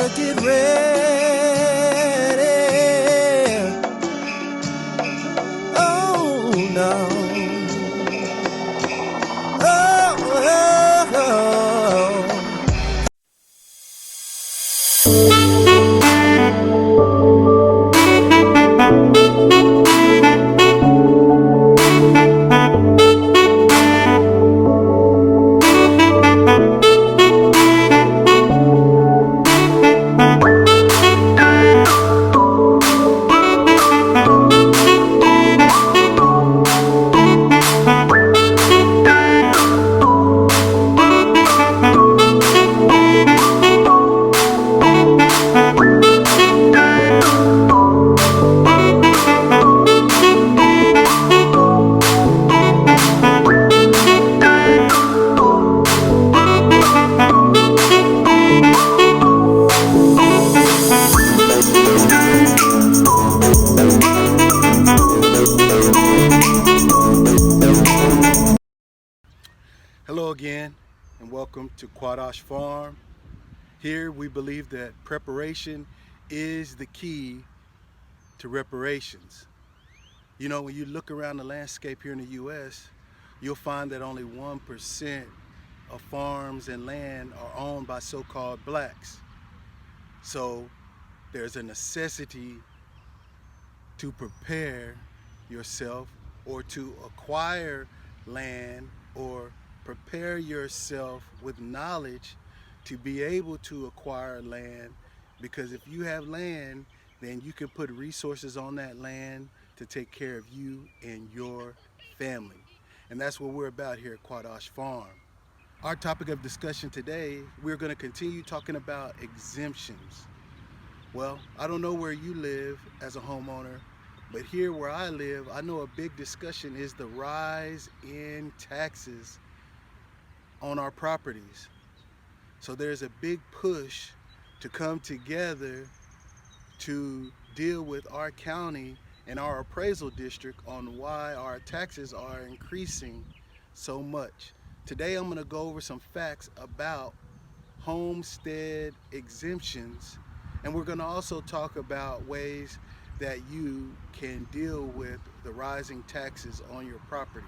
better get ready. Oh no. Oh, oh, oh. Hello again, and welcome to Qadash Farm. Here we believe that preparation is the key to reparations. You know, when you look around the landscape here in the U.S., you'll find that only 1% of farms and land are owned by so-called blacks. So there's a necessity to prepare yourself or to acquire land or prepare yourself with knowledge to be able to acquire land, because if you have land, then you can put resources on that land to take care of you and your family. And that's what we're about here at Qadash Farm. Our topic of discussion today, we're going to continue talking about exemptions. Well, I don't know where you live as a homeowner, but here where I live, I know a big discussion is the rise in taxes on our properties. So there's a big push to come together to deal with our county and our appraisal district on why our taxes are increasing so much. Today I'm going to go over some facts about homestead exemptions, and we're going to also talk about ways that you can deal with the rising taxes on your property.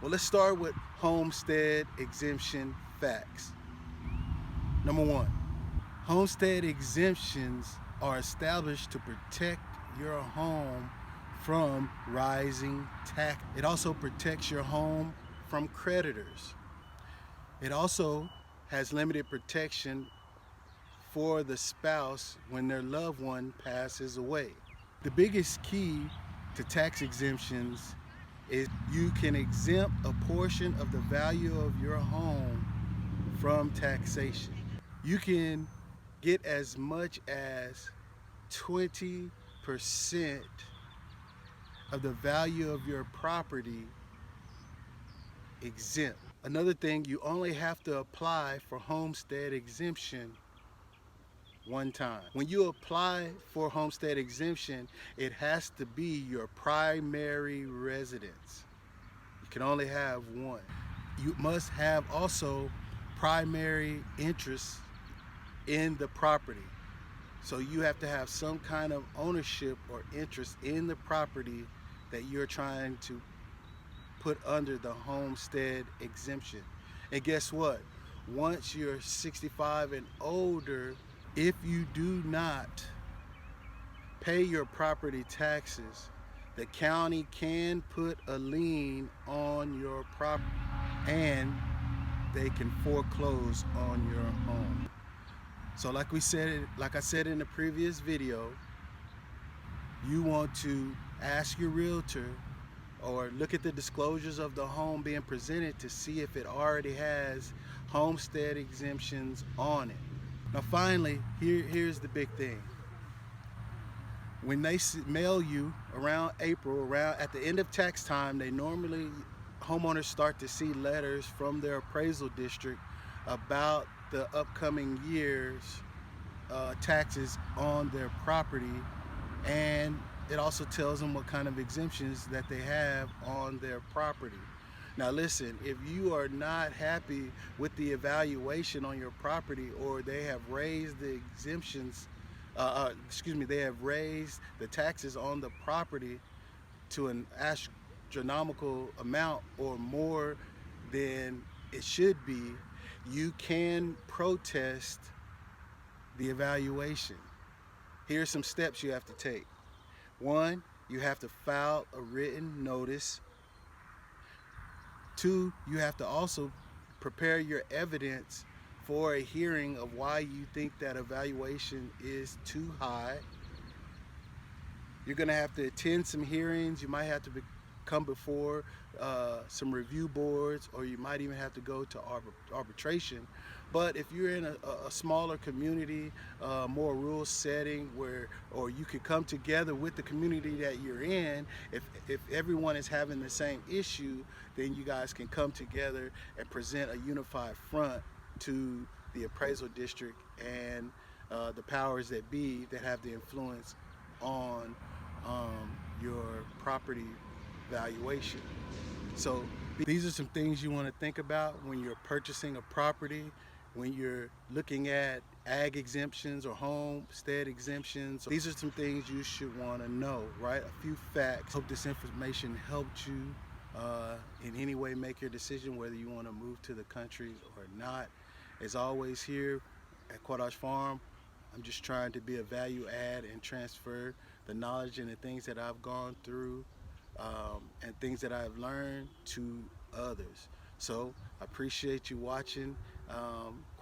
Well, let's start with homestead exemption facts. Number one, homestead exemptions are established to protect your home from rising tax. It also protects your home from creditors. It also has limited protection for the spouse when their loved one passes away. The biggest key to tax exemptions is you can exempt a portion of the value of your home from taxation. You can get as much as 20% of the value of your property exempt. Another thing, you only have to apply for homestead exemption one time. When you apply for homestead exemption, it has to be your primary residence. You can only have one. You must have also primary interest in the property. So you have to have some kind of ownership or interest in the property that you're trying to put under the homestead exemption. And guess what? Once you're 65 and older, if you do not pay your property taxes, the county can put a lien on your property and they can foreclose on your home. So like I said in the previous video, you want to ask your realtor or look at the disclosures of the home being presented to see if it already has homestead exemptions on it. Now finally, here's the big thing. When they mail you around April, at the end of tax time, homeowners start to see letters from their appraisal district about the upcoming year's taxes on their property, and it also tells them what kind of exemptions that they have on their property. Now listen, if you are not happy with the evaluation on your property, or they have raised the exemptions, they have raised the taxes on the property to an astronomical amount or more than it should be, you can protest the evaluation. Here's some steps you have to take. One, you have to file a written notice. Two, you have to also prepare your evidence for a hearing of why you think that evaluation is too high. You're going to have to attend some hearings. You might have to come before some review boards, or you might even have to go to arbitration. But if you're in a smaller community, more rural setting, or you could come together with the community that you're in, if everyone is having the same issue, then you guys can come together and present a unified front to the appraisal district and the powers that be that have the influence on your property valuation. So these are some things you want to think about when you're purchasing a property, when you're looking at ag exemptions or homestead exemptions. These are some things you should want to know, right? A few facts. Hope this information helped you in any way make your decision whether you want to move to the country or not. As always, here at Qadash Farm, I'm just trying to be a value add and transfer the knowledge and the things that I've gone through and things that I've learned to others. So I appreciate you watching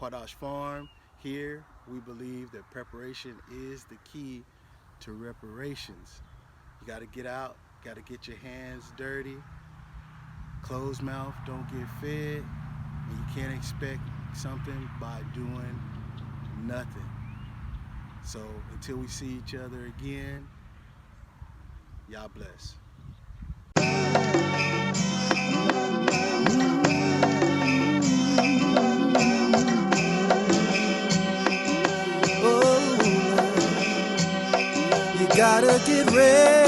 Qadash Farm. Here we believe that preparation is the key to reparations. You got to get out, got to get your hands dirty. Closed mouth don't get fed, and you can't expect something by doing nothing. So until we see each other again, y'all bless. Oh, you gotta get ready.